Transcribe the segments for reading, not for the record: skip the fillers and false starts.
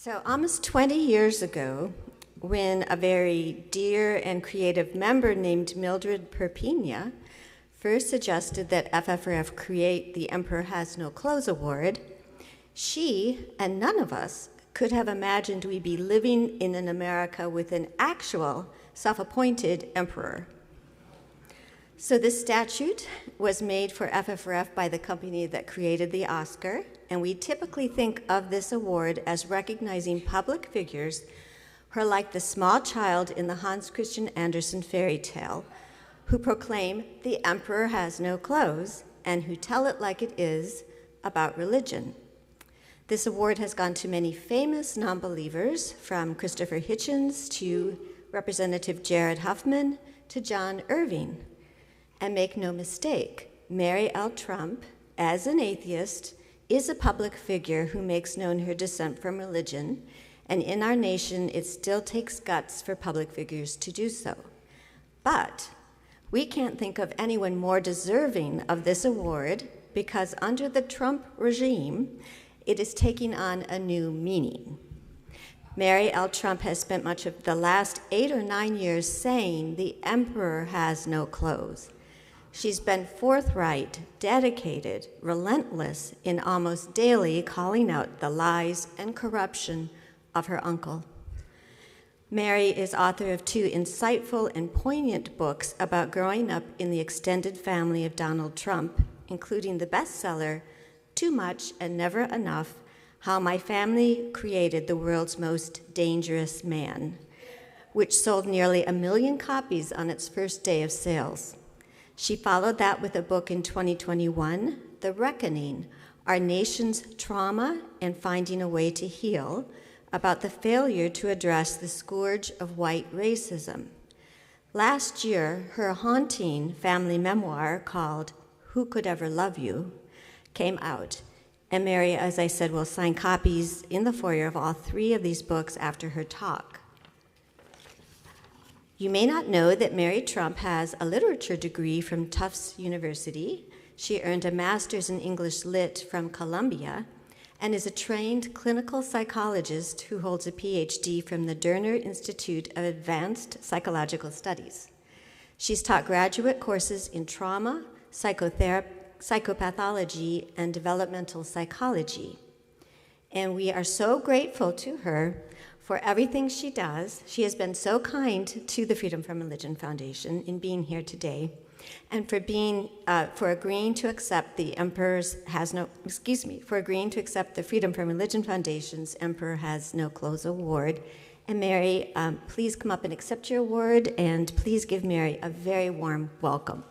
So almost 20 years ago, when a very dear and creative member named Mildred Perpigna first suggested that FFRF create the Emperor Has No Clothes Award, she and none of us could have imagined we'd be living in an America with an actual self-appointed emperor. So this statute was made for FFRF by the company that created the Oscar, and we typically think of this award as recognizing public figures who are like the small child in the Hans Christian Andersen fairy tale, who proclaim the emperor has no clothes and who tell it like it is about religion. This award has gone to many famous non-believers, from Christopher Hitchens to Representative Jared Huffman to John Irving. And make no mistake, Mary L. Trump, as an atheist, is a public figure who makes known her dissent from religion, and in our nation, it still takes guts for public figures to do so. But we can't think of anyone more deserving of this award because under the Trump regime, it is taking on a new meaning. Mary L. Trump has spent much of the last 8 or 9 years saying the emperor has no clothes. She's been forthright, dedicated, relentless in almost daily calling out the lies and corruption of her uncle. Mary is author of 2 insightful and poignant books about growing up in the extended family of Donald Trump, including the bestseller, Too Much and Never Enough: How My Family Created the World's Most Dangerous Man, which sold nearly 1 million copies on its first day of sales. She followed that with a book in 2021, The Reckoning: Our Nation's Trauma and Finding a Way to Heal, about the failure to address the scourge of white racism. Last year, her haunting family memoir called Who Could Ever Love You came out. And Mary, as I said, will sign copies in the foyer of all 3 of these books after her talk. You may not know that Mary Trump has a literature degree from Tufts University. She earned a master's in English Lit from Columbia and is a trained clinical psychologist who holds a PhD from the Derner Institute of Advanced Psychological Studies. She's taught graduate courses in trauma, psychotherapy, psychopathology, and developmental psychology. And we are so grateful to her for everything she does. She has been so kind to the Freedom from Religion Foundation in being here today, and for agreeing to accept the Freedom from Religion Foundation's Emperor Has No Clothes Award. And Mary, please come up and accept your award, and please give Mary a very warm welcome.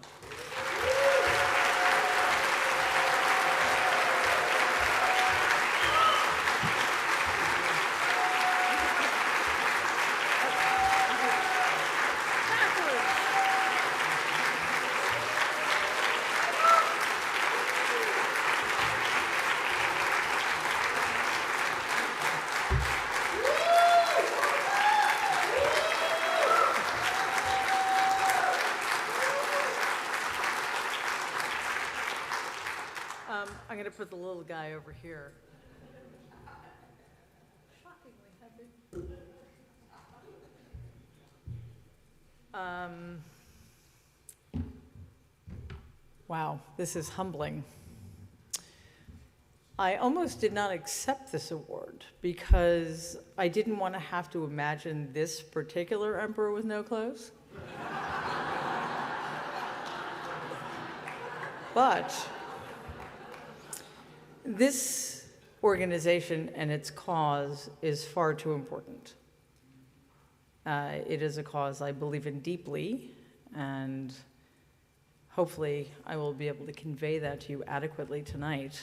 I'm going to put the little guy over here. Shockingly heavy. Wow, this is humbling. I almost did not accept this award because I didn't want to have to imagine this particular emperor with no clothes. But this organization and its cause is far too important. It is a cause I believe in deeply, and hopefully I will be able to convey that to you adequately tonight.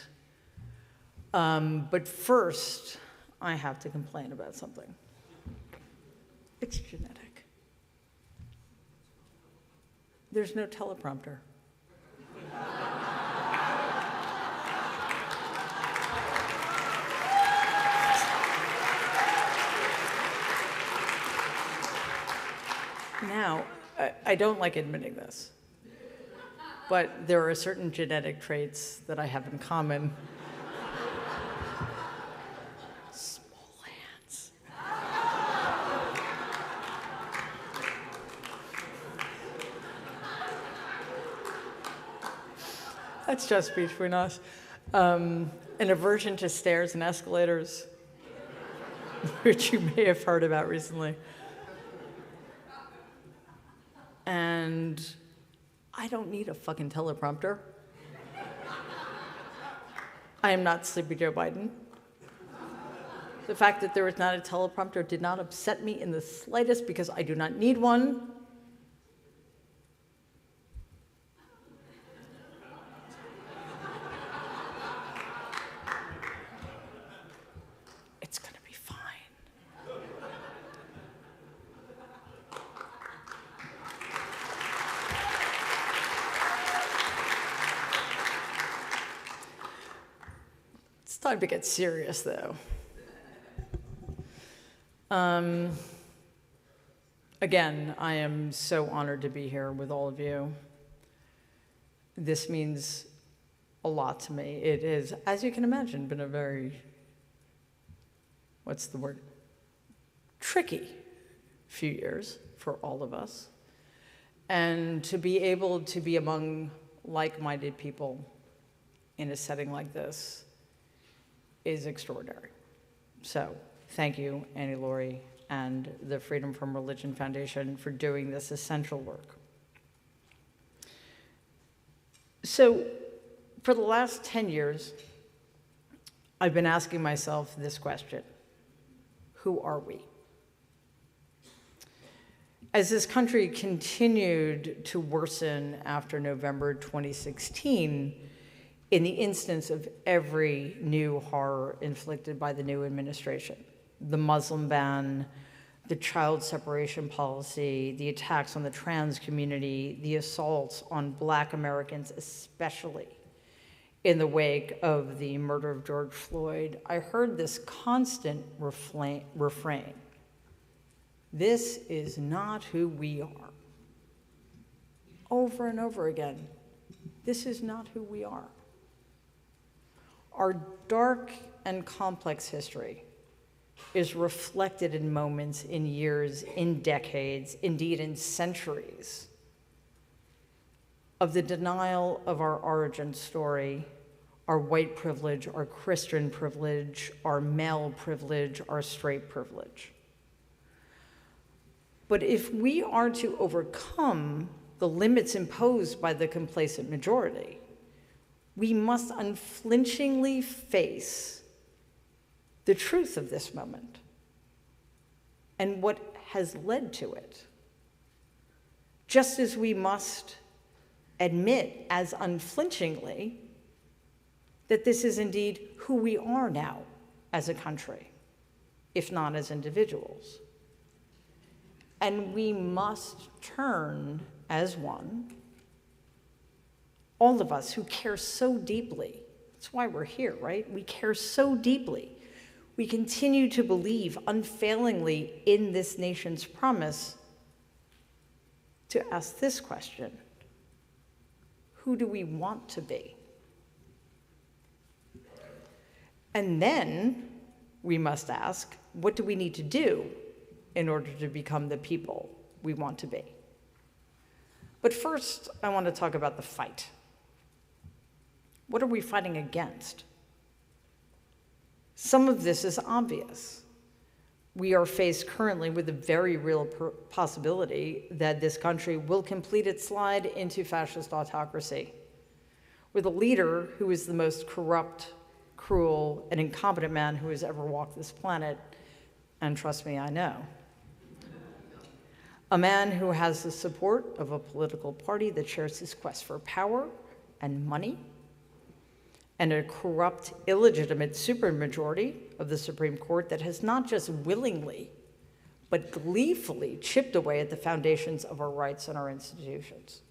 But first, I have to complain about something. It's genetic. There's no teleprompter. Now, I don't like admitting this, but there are certain genetic traits that I have in common. Small hands. That's just between us. An aversion to stairs and escalators, which you may have heard about recently. And I don't need a fucking teleprompter. I am not Sleepy Joe Biden. The fact that there was not a teleprompter did not upset me in the slightest because I do not need one. It's gonna be fine. It's time to get serious, though. Again, I am so honored to be here with all of you. This means a lot to me. It is, as you can imagine, been a very, what's the word? Tricky few years for all of us. And to be able to be among like-minded people in a setting like this is extraordinary. So thank you, Annie Laurie, and the Freedom from Religion Foundation for doing this essential work. So for the last 10 years, I've been asking myself this question: who are we? As this country continued to worsen after November 2016, in the instance of every new horror inflicted by the new administration, the Muslim ban, the child separation policy, the attacks on the trans community, the assaults on Black Americans, especially in the wake of the murder of George Floyd, I heard this constant refrain: this is not who we are. Over and over again, this is not who we are. Our dark and complex history is reflected in moments, in years, in decades, indeed in centuries, of the denial of our origin story, our white privilege, our Christian privilege, our male privilege, our straight privilege. But if we are to overcome the limits imposed by the complacent majority, we must unflinchingly face the truth of this moment and what has led to it. Just as we must admit as unflinchingly that this is indeed who we are now as a country, if not as individuals. And we must turn as one, all of us who care so deeply. That's why we're here, right? We care so deeply. We continue to believe unfailingly in this nation's promise to ask this question: who do we want to be? And then we must ask, what do we need to do in order to become the people we want to be? But first, I want to talk about the fight. What are we fighting against? Some of this is obvious. We are faced currently with a very real possibility that this country will complete its slide into fascist autocracy, with a leader who is the most corrupt, cruel, and incompetent man who has ever walked this planet, and trust me, I know. A man who has the support of a political party that shares his quest for power and money, and a corrupt, illegitimate supermajority of the Supreme Court that has not just willingly, but gleefully chipped away at the foundations of our rights and our institutions.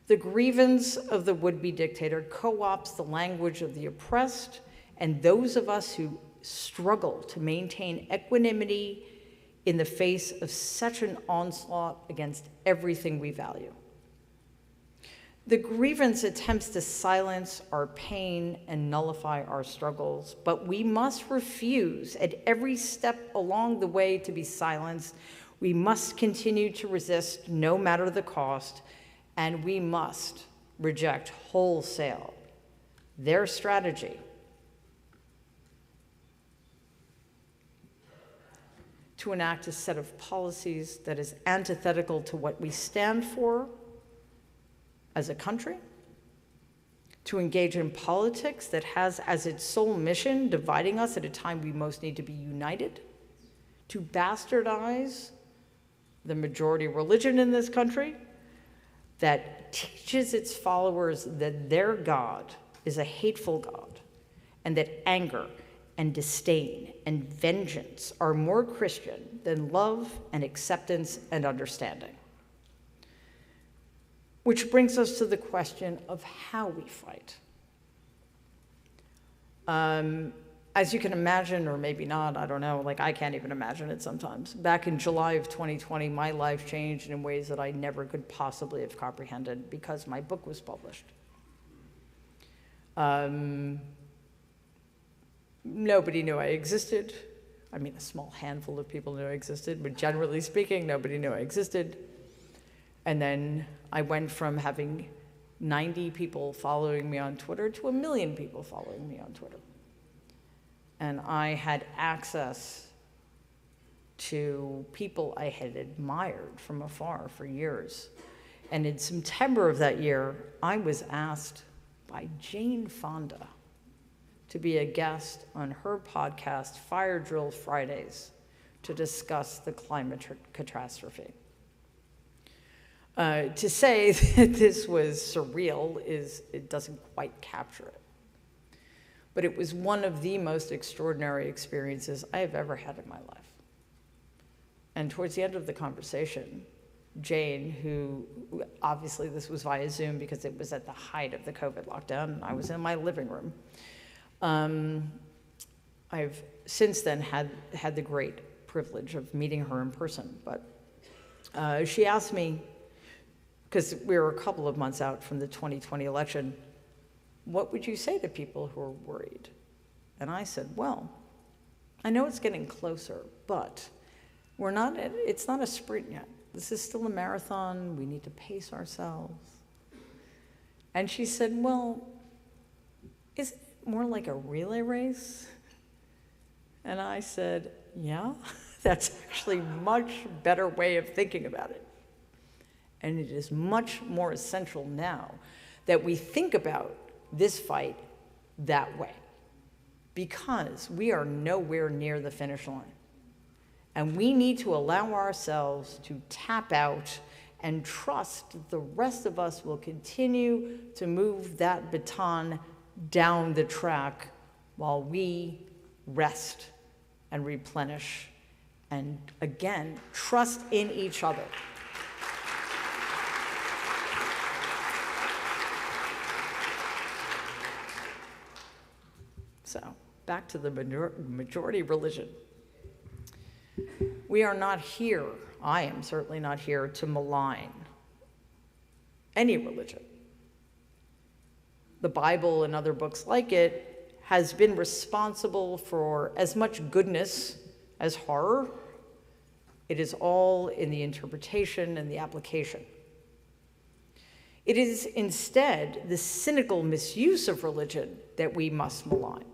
The grievance of the would-be dictator co-opts the language of the oppressed and those of us who struggle to maintain equanimity in the face of such an onslaught against everything we value. The grievance attempts to silence our pain and nullify our struggles, but we must refuse at every step along the way to be silenced. We must continue to resist no matter the cost, and we must reject wholesale their strategy to enact a set of policies that is antithetical to what we stand for as a country, to engage in politics that has as its sole mission dividing us at a time we most need to be united, to bastardize the majority religion in this country that teaches its followers that their God is a hateful God, and that anger and disdain and vengeance are more Christian than love and acceptance and understanding. Which brings us to the question of how we fight. As you can imagine, or maybe not, I don't know, like I can't even imagine it sometimes. Back in July of 2020, my life changed in ways that I never could possibly have comprehended because my book was published. Nobody knew I existed. I mean, a small handful of people knew I existed, but generally speaking, nobody knew I existed. And then I went from having 90 people following me on Twitter to 1 million people following me on Twitter. And I had access to people I had admired from afar for years. And in September of that year, I was asked by Jane Fonda to be a guest on her podcast, Fire Drill Fridays, to discuss the climate catastrophe. To say that this was surreal it doesn't quite capture it. But it was one of the most extraordinary experiences I have ever had in my life. And towards the end of the conversation, Jane, who obviously this was via Zoom because it was at the height of the COVID lockdown, and I was in my living room. I've since then had the great privilege of meeting her in person, but she asked me, because we were a couple of months out from the 2020 election, what would you say to people who are worried? And I said, well, I know it's getting closer, but it's not a sprint yet. This is still a marathon. We need to pace ourselves. And she said, well, is it more like a relay race? And I said, yeah, that's actually a much better way of thinking about it. And it is much more essential now that we think about this fight that way, because we are nowhere near the finish line. And we need to allow ourselves to tap out and trust the rest of us will continue to move that baton down the track while we rest and replenish and, again, trust in each other. So, back to the majority religion. We are not here, I am certainly not here, to malign any religion. The Bible and other books like it has been responsible for as much goodness as horror. It is all in the interpretation and the application. It is instead the cynical misuse of religion that we must malign.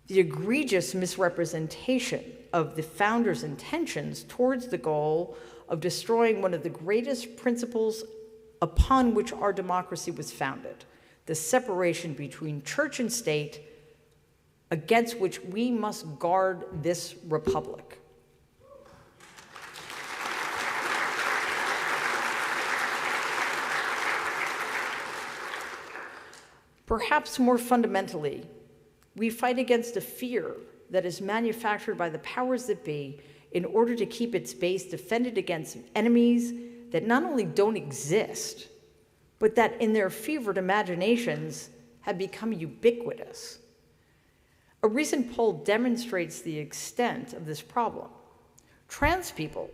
The egregious misrepresentation of the founders' intentions towards the goal of destroying one of the greatest principles upon which our democracy was founded, the separation between church and state, against which we must guard this republic. Perhaps more fundamentally, we fight against a fear that is manufactured by the powers that be in order to keep its base defended against enemies that not only don't exist, but that in their fevered imaginations have become ubiquitous. A recent poll demonstrates the extent of this problem. Trans people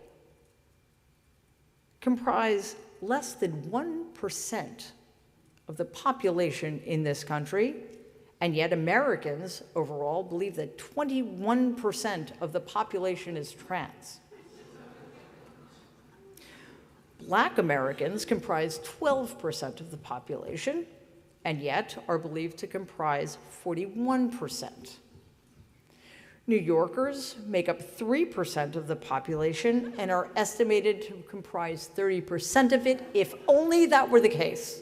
comprise less than 1% of the population in this country, and yet Americans overall believe that 21% of the population is trans. Black Americans comprise 12% of the population, and yet are believed to comprise 41%. New Yorkers make up 3% of the population and are estimated to comprise 30% of it, if only that were the case.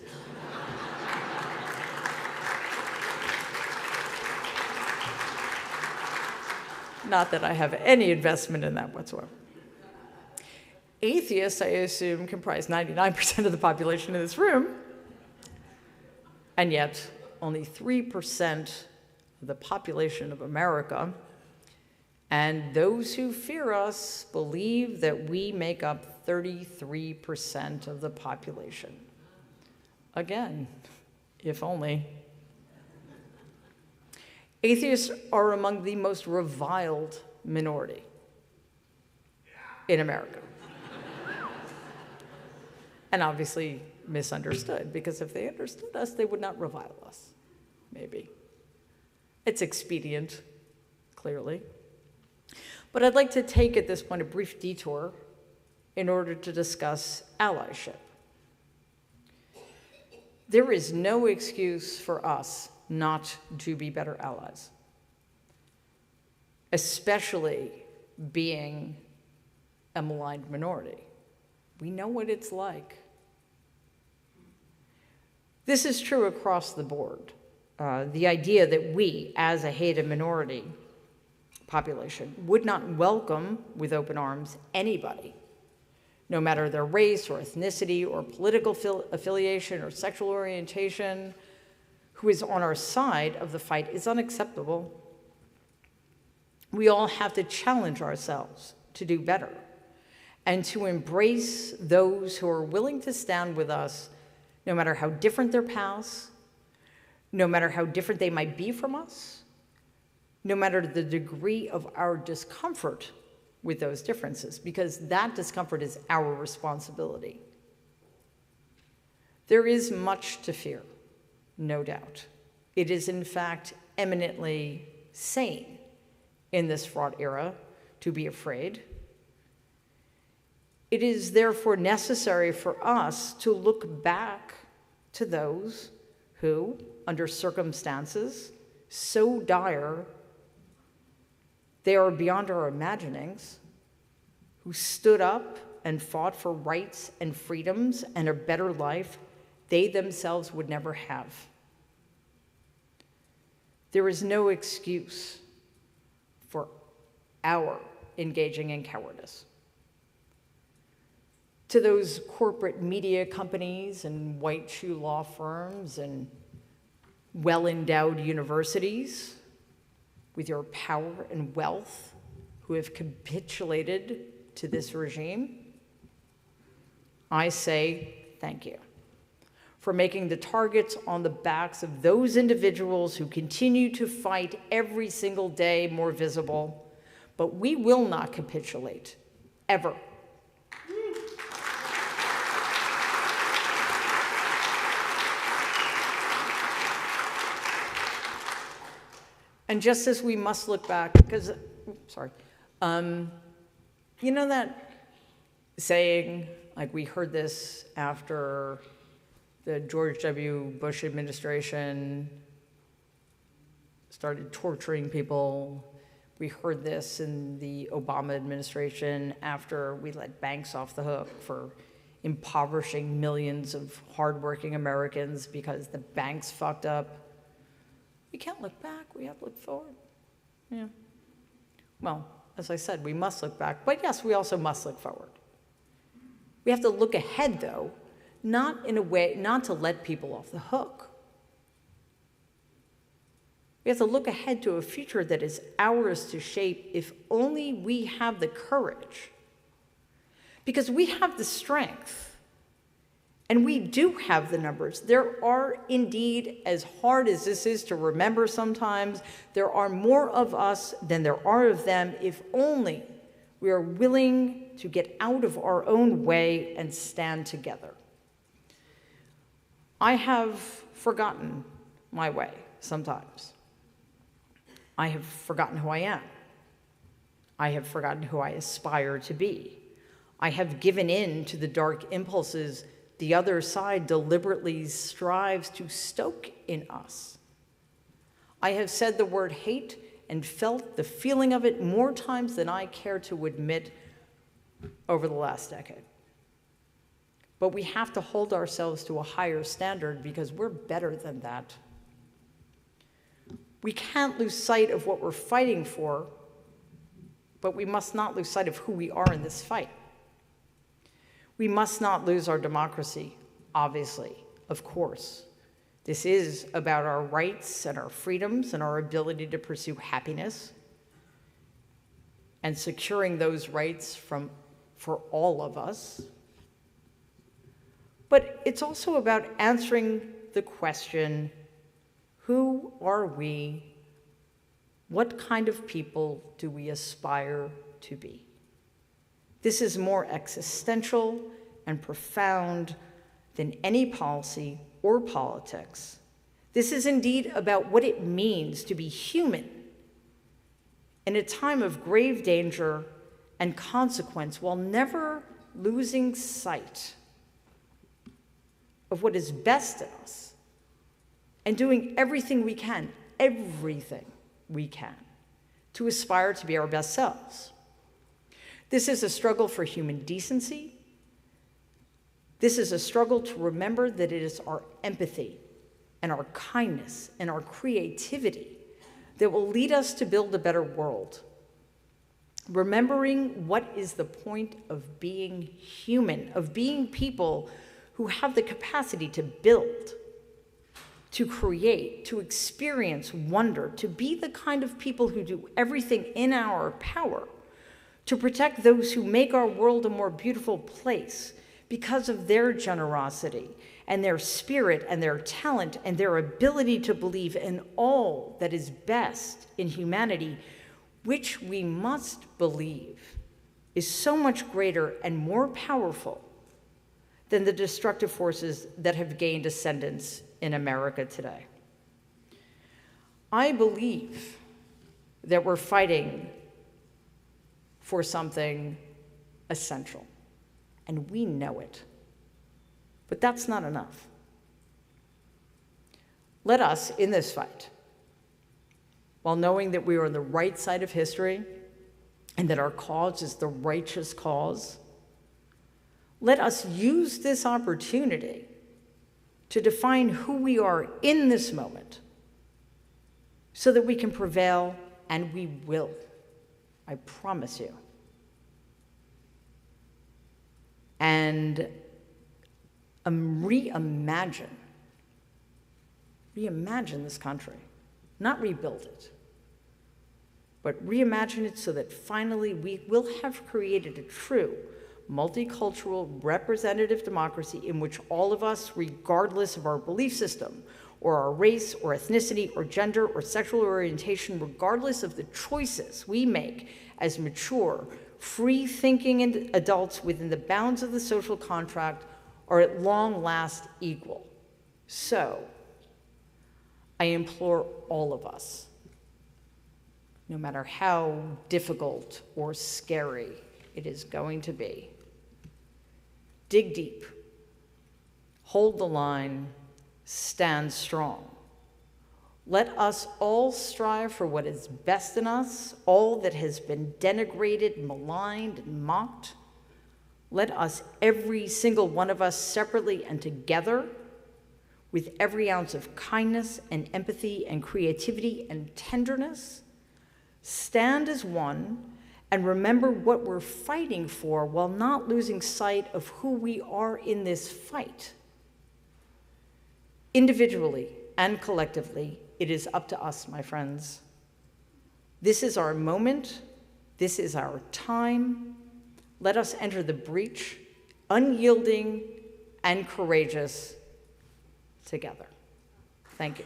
Not that I have any investment in that whatsoever. Atheists, I assume, comprise 99% of the population in this room, and yet only 3% of the population of America, and those who fear us believe that we make up 33% of the population. Again, if only. Atheists are among the most reviled minority in America. And obviously misunderstood, because if they understood us, they would not revile us, maybe. It's expedient, clearly. But I'd like to take at this point a brief detour in order to discuss allyship. There is no excuse for us not to be better allies, especially being a maligned minority. We know what it's like. This is true across the board. The idea that we, as a hated minority population, would not welcome with open arms anybody, no matter their race or ethnicity or political affiliation or sexual orientation, who is on our side of the fight, is unacceptable. We all have to challenge ourselves to do better and to embrace those who are willing to stand with us, no matter how different their paths, no matter how different they might be from us, no matter the degree of our discomfort with those differences, because that discomfort is our responsibility. There is much to fear, no doubt. It is, in fact, eminently sane in this fraught era to be afraid. It is therefore necessary for us to look back to those who, under circumstances so dire they are beyond our imaginings, who stood up and fought for rights and freedoms and a better life they themselves would never have. There is no excuse for our engaging in cowardice. To those corporate media companies and white shoe law firms and well-endowed universities with your power and wealth who have capitulated to this regime, I say thank you for making the targets on the backs of those individuals who continue to fight every single day more visible. But we will not capitulate, ever. And just as we must look back, because, you know that saying, like we heard this after the George W. Bush administration started torturing people. We heard this in the Obama administration after we let banks off the hook for impoverishing millions of hardworking Americans because the banks fucked up. We can't look back, we have to look forward. Yeah. Well, as I said, we must look back, but yes, we also must look forward. We have to look ahead, though, not in a way, not to let people off the hook. We have to look ahead to a future that is ours to shape if only we have the courage. Because we have the strength. And we do have the numbers. There are indeed, as hard as this is to remember sometimes, there are more of us than there are of them if only we are willing to get out of our own way and stand together. I have forgotten my way sometimes. I have forgotten who I am. I have forgotten who I aspire to be. I have given in to the dark impulses the other side deliberately strives to stoke in us. I have said the word hate and felt the feeling of it more times than I care to admit over the last decade. But we have to hold ourselves to a higher standard because we're better than that. We can't lose sight of what we're fighting for, but we must not lose sight of who we are in this fight. We must not lose our democracy, obviously, of course. This is about our rights and our freedoms and our ability to pursue happiness and securing those rights for all of us. But it's also about answering the question, who are we? What kind of people do we aspire to be? This is more existential and profound than any policy or politics. This is indeed about what it means to be human in a time of grave danger and consequence, while never losing sight of what is best in us and doing everything we can to aspire to be our best selves. This is a struggle for human decency. This is a struggle to remember that it is our empathy and our kindness and our creativity that will lead us to build a better world. Remembering what is the point of being human, of being people who have the capacity to build, to create, to experience wonder, to be the kind of people who do everything in our power to protect those who make our world a more beautiful place because of their generosity and their spirit and their talent and their ability to believe in all that is best in humanity, which we must believe is so much greater and more powerful than the destructive forces that have gained ascendance in America today. I believe that we're fighting for something essential, and we know it. But that's not enough. Let us, in this fight, while knowing that we are on the right side of history and that our cause is the righteous cause, let us use this opportunity to define who we are in this moment so that we can prevail, and we will. I promise you. And reimagine this country, not rebuild it, but reimagine it so that finally we will have created a true multicultural representative democracy in which all of us, regardless of our belief system or our race or ethnicity or gender or sexual orientation, regardless of the choices we make as mature, free-thinking adults within the bounds of the social contract, are at long last equal. So, I implore all of us, no matter how difficult or scary it is going to be, dig deep, hold the line, stand strong. Let us all strive for what is best in us, all that has been denigrated, maligned, and mocked. Let us, every single one of us, separately and together, with every ounce of kindness and empathy and creativity and tenderness, stand as one and remember what we're fighting for while not losing sight of who we are in this fight. Individually and collectively, it is up to us, my friends. This is our moment. This is our time. Let us enter the breach, unyielding and courageous, together. Thank you.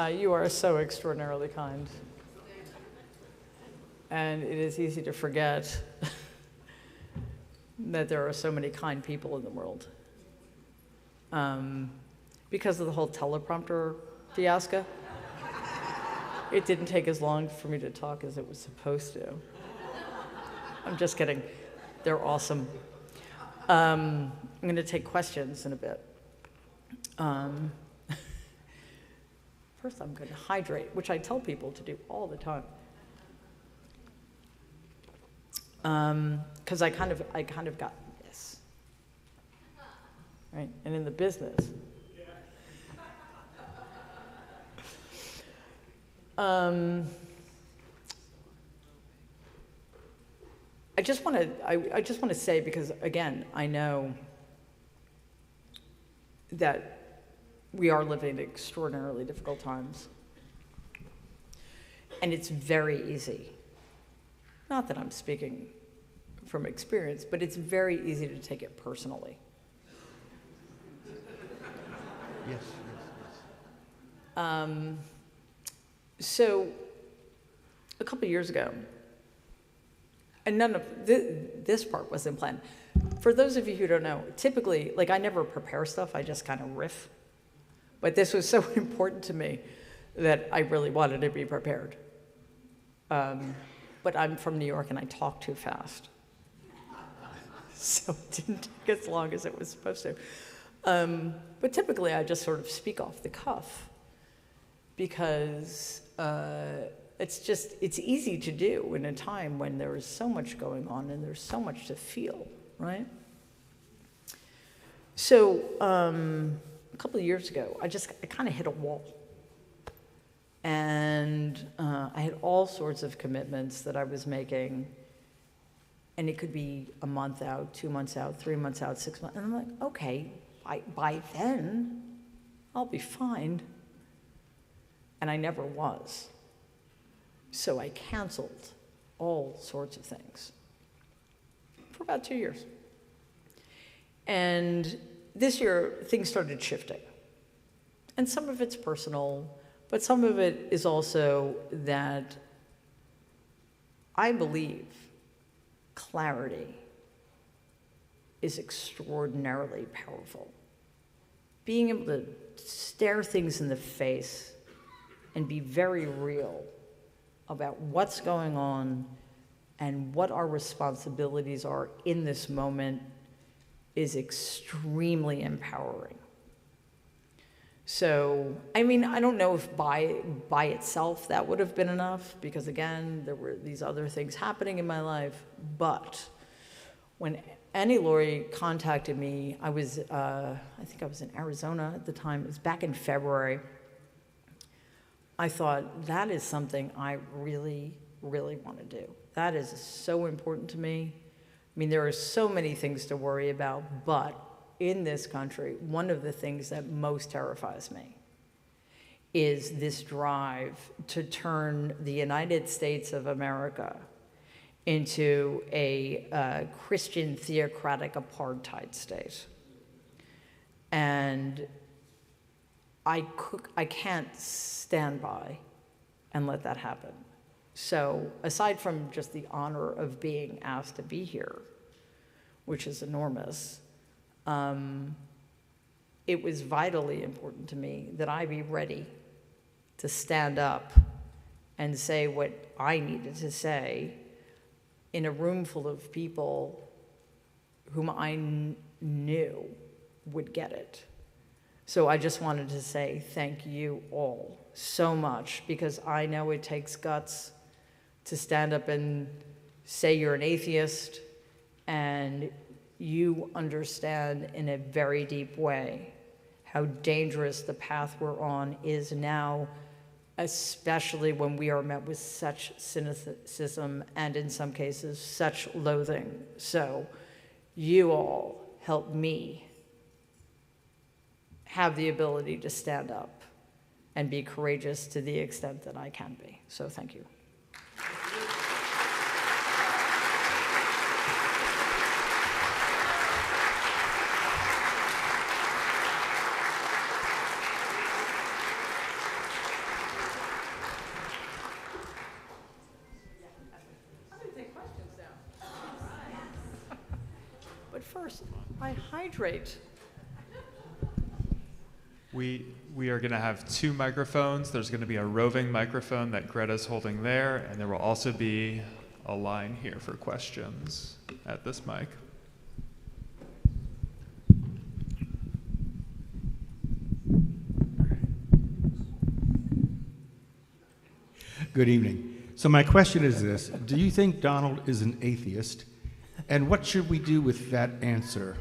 You are so extraordinarily kind. And it is easy to forget that there are so many kind people in the world. Because of the whole teleprompter fiasco, it didn't take as long for me to talk as it was supposed to. I'm just kidding. They're awesome. I'm going to take questions in a bit. First, I'm going to hydrate, which I tell people to do all the time. Because I kind of got this, right? And in the business, I just want to say, because again, I know that we are living in extraordinarily difficult times, and it's very easy. Not that I'm speaking from experience, but it's very easy to take it personally. Yes. So, a couple of years ago, and none of this part wasn't planned. For those of you who don't know, typically, like I never prepare stuff, I just kind of riff. But this was so important to me that I really wanted to be prepared. But I'm from New York and I talk too fast. So it didn't take as long as it was supposed to. But typically I just sort of speak off the cuff because it's easy to do in a time when there is so much going on and there's so much to feel, right? So a couple of years ago, I kind of hit a wall. And I had all sorts of commitments that I was making, and it could be a month out, 2 months out, 3 months out, 6 months, and I'm like, okay, by then, I'll be fine. And I never was. So I canceled all sorts of things for about 2 years. And this year, things started shifting. And some of it's personal, but some of it is also that I believe clarity is extraordinarily powerful. Being able to stare things in the face and be very real about what's going on and what our responsibilities are in this moment is extremely empowering. So, I mean, I don't know if by itself that would have been enough, because again, there were these other things happening in my life, but when Annie Laurie contacted me, I think I was in Arizona at the time, it was back in February. I thought, that is something I really, really want to do. That is so important to me. I mean, there are so many things to worry about, but in this country, one of the things that most terrifies me is this drive to turn the United States of America into a Christian theocratic apartheid state. And I can't stand by and let that happen. So aside from just the honor of being asked to be here, which is enormous, it was vitally important to me that I be ready to stand up and say what I needed to say in a room full of people whom I knew would get it. So I just wanted to say thank you all so much, because I know it takes guts to stand up and say you're an atheist and you understand in a very deep way how dangerous the path we're on is now, especially when we are met with such cynicism and in some cases such loathing. So you all help me have the ability to stand up and be courageous to the extent that I can be. So thank you. first, I hydrate. We are going to have 2 microphones. There's going to be a roving microphone that Greta's holding there, and there will also be a line here for questions at this mic. Good evening. So my question is this: do you think Donald is an atheist? And what should we do with that answer?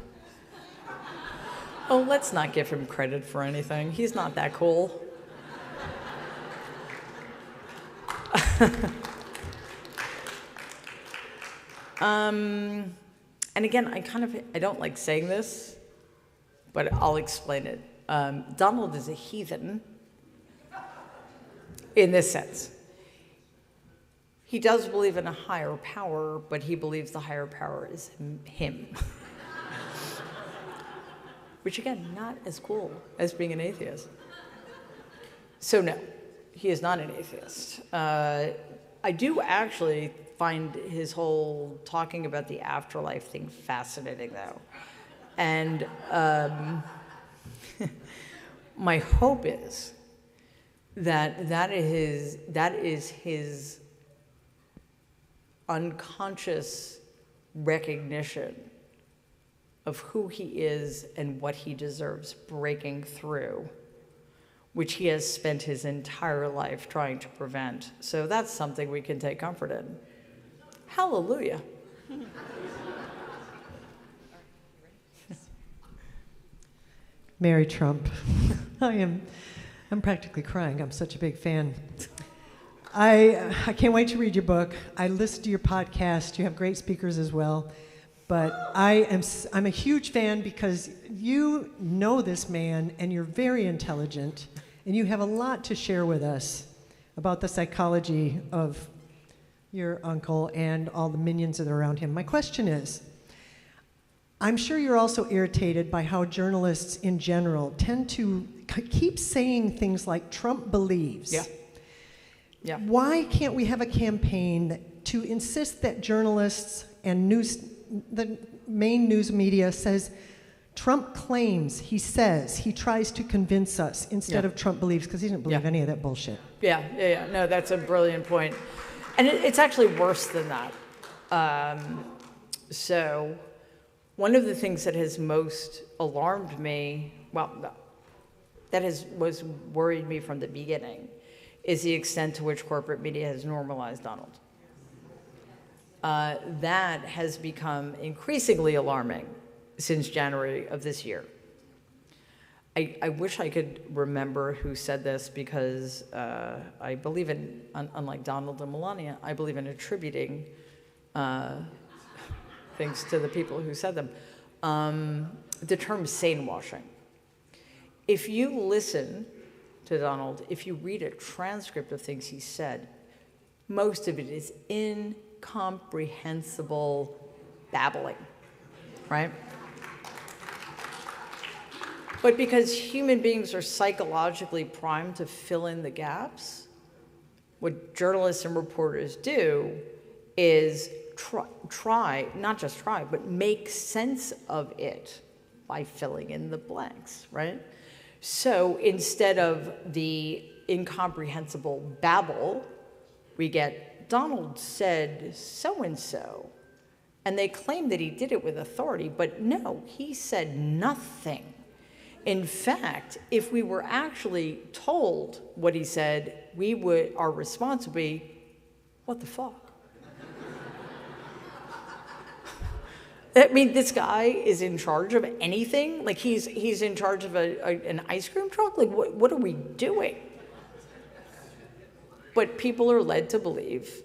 Oh, let's not give him credit for anything. He's not that cool. And again, I don't like saying this, but I'll explain it. Donald is a heathen in this sense. He does believe in a higher power, but he believes the higher power is him. Which again, not as cool as being an atheist. So no, he is not an atheist. I do actually find his whole talking about the afterlife thing fascinating though. And my hope is that is his unconscious recognition of who he is and what he deserves breaking through, which he has spent his entire life trying to prevent. So that's something we can take comfort in. Hallelujah. Mary Trump. I'm practically crying. I'm such a big fan. I can't wait to read your book. I listen to your podcast. You have great speakers as well. But I'm a huge fan because you know this man and you're very intelligent and you have a lot to share with us about the psychology of your uncle and all the minions that are around him. My question is, I'm sure you're also irritated by how journalists in general tend to keep saying things like Trump believes. Yeah. Yeah. Why can't we have a campaign to insist that journalists and the main news media says Trump claims, he says, he tries to convince us instead of Trump believes, because he doesn't believe any of that bullshit. Yeah. No, that's a brilliant point. And it's actually worse than that. So one of the things that has most alarmed me, was worried me from the beginning, is the extent to which corporate media has normalized Donald. That has become increasingly alarming since January of this year. I wish I could remember who said this because I believe in, unlike Donald and Melania, I believe in attributing things to the people who said them. The term sane washing. If you listen to Donald, if you read a transcript of things he said, most of it is incomprehensible babbling, right? But because human beings are psychologically primed to fill in the gaps, what journalists and reporters do is try, not just try, but make sense of it by filling in the blanks, right? So instead of the incomprehensible babble, we get Donald said so-and-so, and they claim that he did it with authority, but no, he said nothing. In fact, if we were actually told what he said, our response would be, what the fuck? I mean, this guy is in charge of anything? Like, he's in charge of an ice cream truck? Like, what are we doing? But people are led to believe,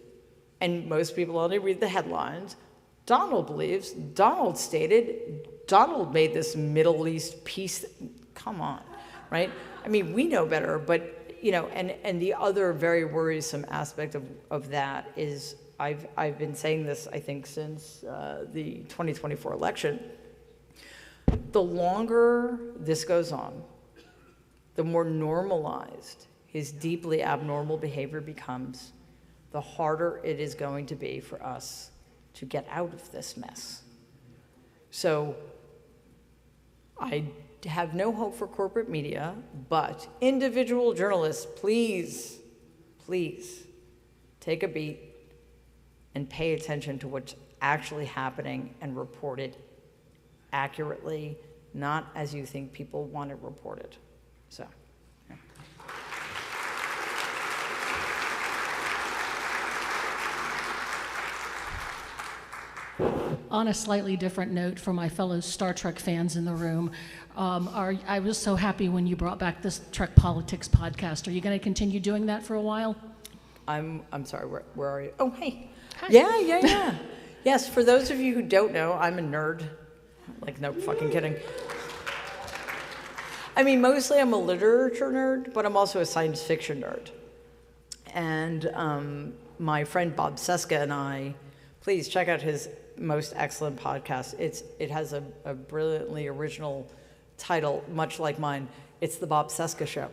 and most people only read the headlines, Donald believes, Donald stated, Donald made this Middle East peace. Come on, right? I mean, we know better, but, and the other very worrisome aspect of that is, I've been saying this, I think, since the 2024 election. The longer this goes on, the more normalized his deeply abnormal behavior becomes, the harder it is going to be for us to get out of this mess. So I have no hope for corporate media, but individual journalists, please, please take a beat and pay attention to what's actually happening and report it accurately, not as you think people want it reported. So. Yeah. On a slightly different note, for my fellow Star Trek fans in the room, I was so happy when you brought back this Trek Politics podcast. Are you going to continue doing that for a while? I'm sorry, where are you? Oh, hey. Hi. Yeah. Yes, for those of you who don't know, I'm a nerd. Like, no fucking kidding. I mean, mostly I'm a literature nerd, but I'm also a science fiction nerd. And my friend Bob Seska and I, please check out his most excellent podcast. It has a brilliantly original title, much like mine. It's The Bob Seska Show.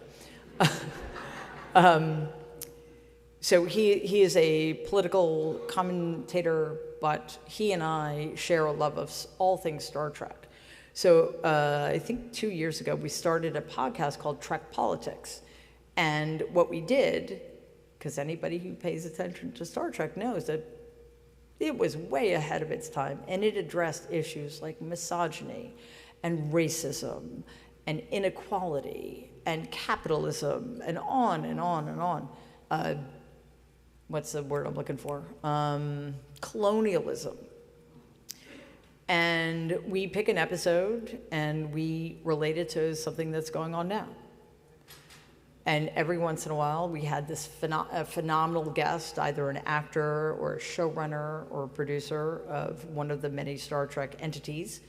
So he is a political commentator, but he and I share a love of all things Star Trek. So I think 2 years ago, we started a podcast called Trek Politics. And what we did, because anybody who pays attention to Star Trek knows that it was way ahead of its time, and it addressed issues like misogyny and racism and inequality and capitalism and on and on and on. What's the word I'm looking for? Colonialism. And we pick an episode and we relate it to something that's going on now. And every once in a while, we had this phenomenal guest, either an actor or a showrunner or a producer of one of the many Star Trek entities.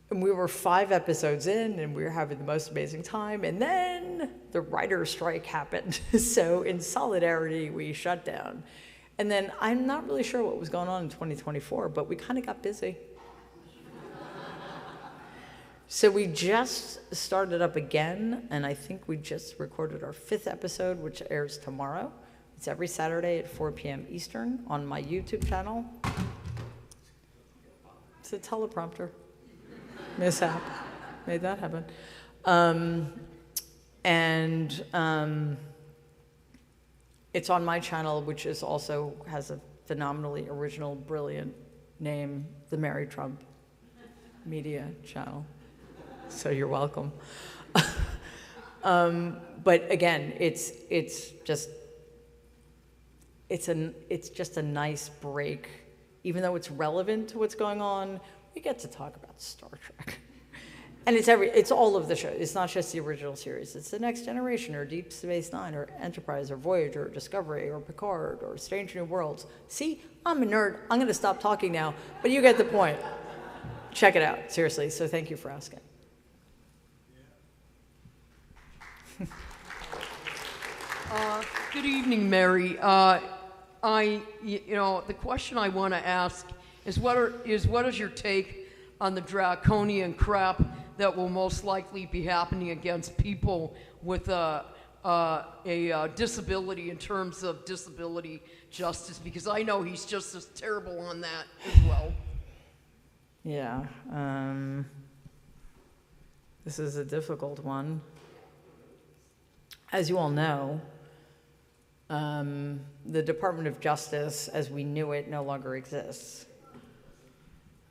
And we were 5 episodes in, and we were having the most amazing time. And then the writer's strike happened. So in solidarity, we shut down. And then I'm not really sure what was going on in 2024, but we kind of got busy. So we just started up again, and I think we just recorded our 5th episode, which airs tomorrow. It's every Saturday at 4 p.m. Eastern on my YouTube channel. It's a teleprompter. Mishap. Made that happen. It's on my channel, which is also has a phenomenally original, brilliant name, the Mary Trump Media Channel. So you're welcome. But again, it's just a nice break. Even though it's relevant to what's going on, we get to talk about Star Trek. And it's all of the shows. It's not just the original series. It's the Next Generation, or Deep Space Nine, or Enterprise, or Voyager, or Discovery, or Picard, or Strange New Worlds. See, I'm a nerd. I'm going to stop talking now, but you get the point. Check it out, seriously. So thank you for asking. Good evening, Mary. The question I want to ask is what is your take on the draconian crap that will most likely be happening against people with a disability in terms of disability justice? Because I know he's just as terrible on that as well. Yeah. This is a difficult one. As you all know, the Department of Justice, as we knew it, no longer exists.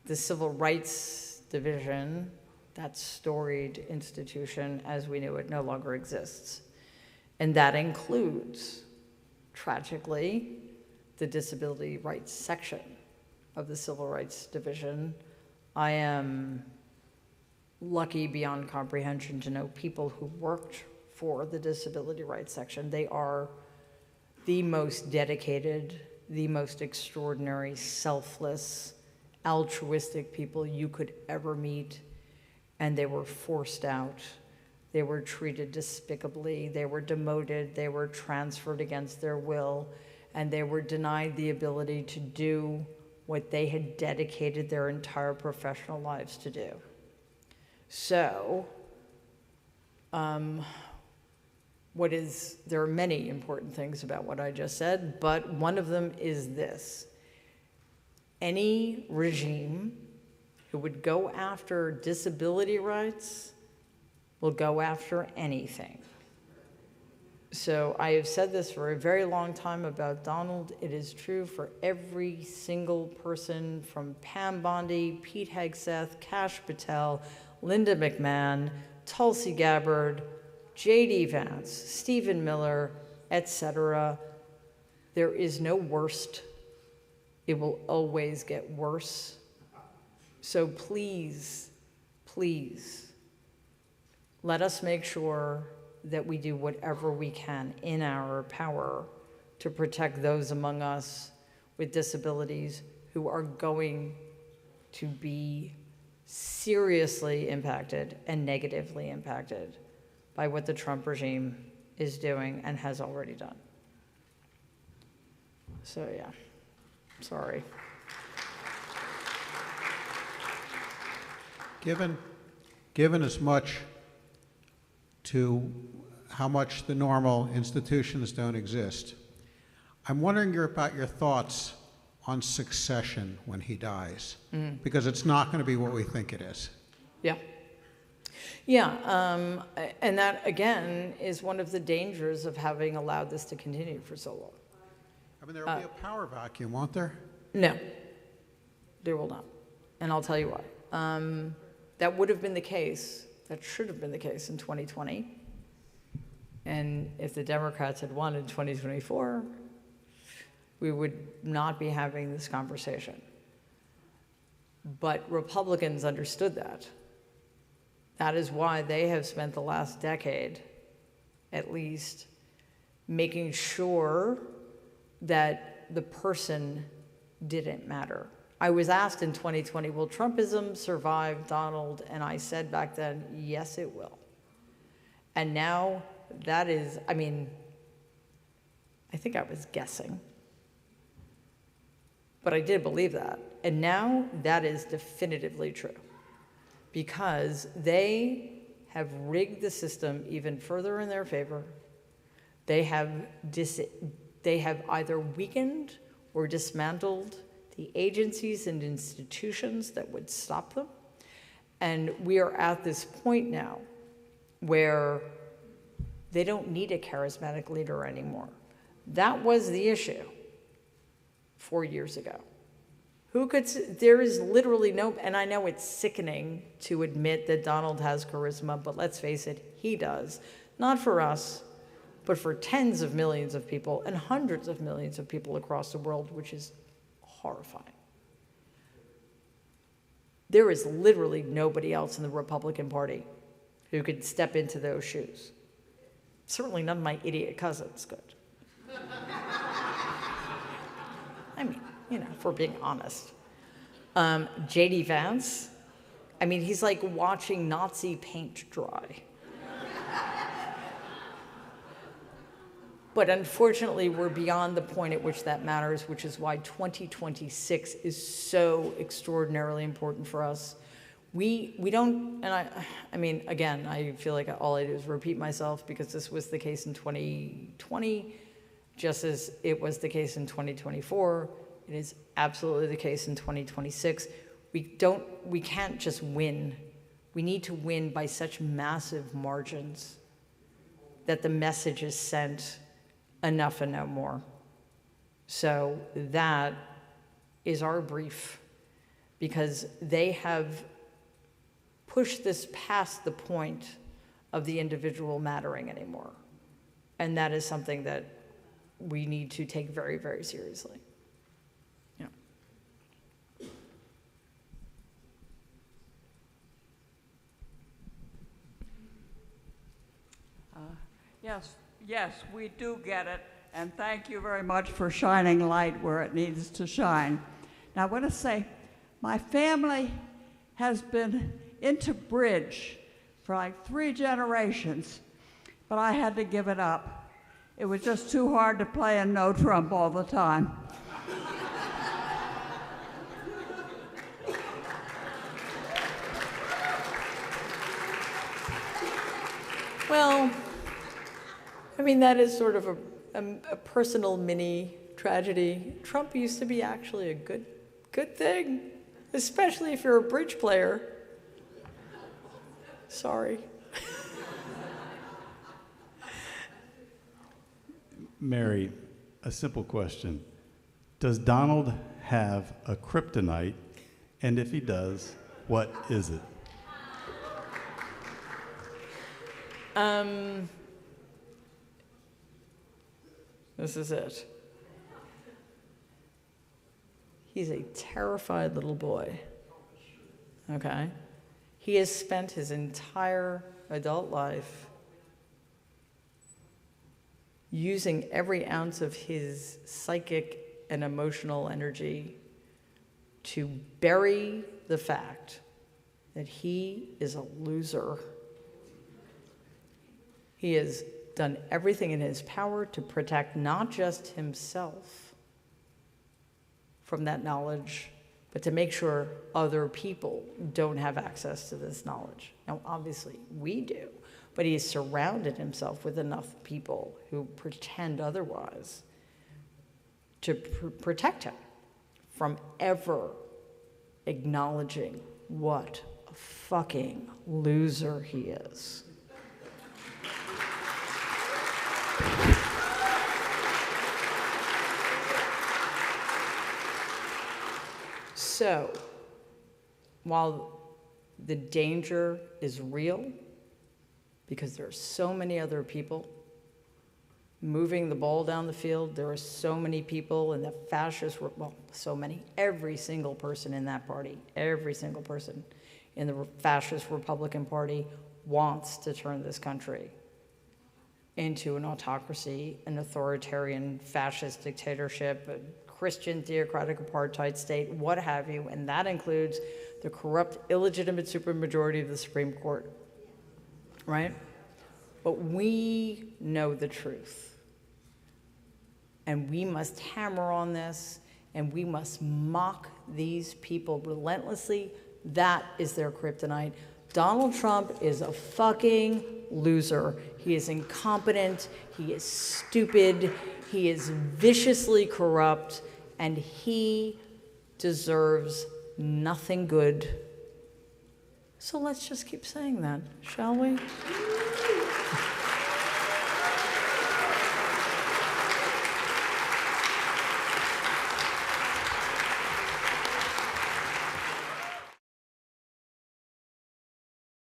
The Civil Rights Division, that storied institution, as we knew it, no longer exists. And that includes, tragically, the Disability Rights section of the Civil Rights Division. I am lucky beyond comprehension to know people who worked for the Disability Rights section. They are the most dedicated, the most extraordinary, selfless, altruistic people you could ever meet, and they were forced out. They were treated despicably. They were demoted. They were transferred against their will, and they were denied the ability to do what they had dedicated their entire professional lives to do. So, there are many important things about what I just said, but one of them is this. Any regime who would go after disability rights will go after anything. So I have said this for a very long time about Donald. It is true for every single person from Pam Bondi, Pete Hegseth, Kash Patel, Linda McMahon, Tulsi Gabbard, J.D. Vance, Stephen Miller, etc. There is no worst. It will always get worse. So please, please, let us make sure that we do whatever we can in our power to protect those among us with disabilities who are going to be seriously impacted and negatively impacted by what the Trump regime is doing and has already done. So yeah, sorry. Given as much to how much the normal institutions don't exist, I'm wondering about your thoughts on succession when he dies, because it's not going to be what we think it is. Yeah. Yeah, and that, again, is one of the dangers of having allowed this to continue for so long. I mean, there will be a power vacuum, won't there? No, there will not. And I'll tell you why. That would have been the case, that should have been the case in 2020. And if the Democrats had won in 2024, we would not be having this conversation. But Republicans understood that. That is why they have spent the last decade, at least, making sure that the person didn't matter. I was asked in 2020, will Trumpism survive Donald? And I said back then, yes, it will. And now that is, I mean, I think I was guessing, but I did believe that. And now that is definitively true, because they have rigged the system even further in their favor. They have either weakened or dismantled the agencies and institutions that would stop them. And we are at this point now where they don't need a charismatic leader anymore. That was the issue 4 years ago. There is literally no, and I know it's sickening to admit that Donald has charisma, but let's face it, he does. Not for us, but for tens of millions of people and hundreds of millions of people across the world, which is horrifying. There is literally nobody else in the Republican Party who could step into those shoes. Certainly none of my idiot cousins could. I mean, you know, if we're being honest. J.D. Vance, I mean, he's like watching Nazi paint dry. But unfortunately, we're beyond the point at which that matters, which is why 2026 is so extraordinarily important for us. We don't, and I mean, again, I feel like all I do is repeat myself, because this was the case in 2020, just as it was the case in 2024. It is absolutely the case in 2026. We can't just win. We need to win by such massive margins that the message is sent enough and no more. So that is our brief, because they have pushed this past the point of the individual mattering anymore. And that is something that we need to take very, very seriously. Yeah. Yes, we do get it, and thank you very much for shining light where it needs to shine. Now, I want to say, my family has been into bridge for like 3 generations, but I had to give it up. It was just too hard to play in no trump all the time. Well, I mean, that is sort of a personal mini tragedy. Trump used to be actually a good thing. especially if you're a bridge player. Sorry. Mary, a simple question. Does Donald have a kryptonite? And if he does, what is it? This is it. He's a terrified little boy. Okay? He has spent his entire adult life using every ounce of his psychic and emotional energy to bury the fact that he is a loser. He has done everything in his power to protect not just himself from that knowledge, but to make sure other people don't have access to this knowledge. Now, obviously, we do, but he has surrounded himself with enough people who pretend otherwise to protect him from ever acknowledging what a fucking loser he is. So, while the danger is real, because there are so many other people moving the ball down the field, there are so many people in the fascist, well, so many, every single person in that party, every single person in the fascist Republican Party wants to turn this country into an autocracy, an authoritarian fascist dictatorship, a Christian theocratic apartheid state, what have you, and that includes the corrupt, illegitimate supermajority of the Supreme Court, right? But we know the truth, and we must hammer on this, and we must mock these people relentlessly. That is their kryptonite. Donald Trump is a fucking loser. He is incompetent, he is stupid, he is viciously corrupt, and he deserves nothing good. So let's just keep saying that, shall we?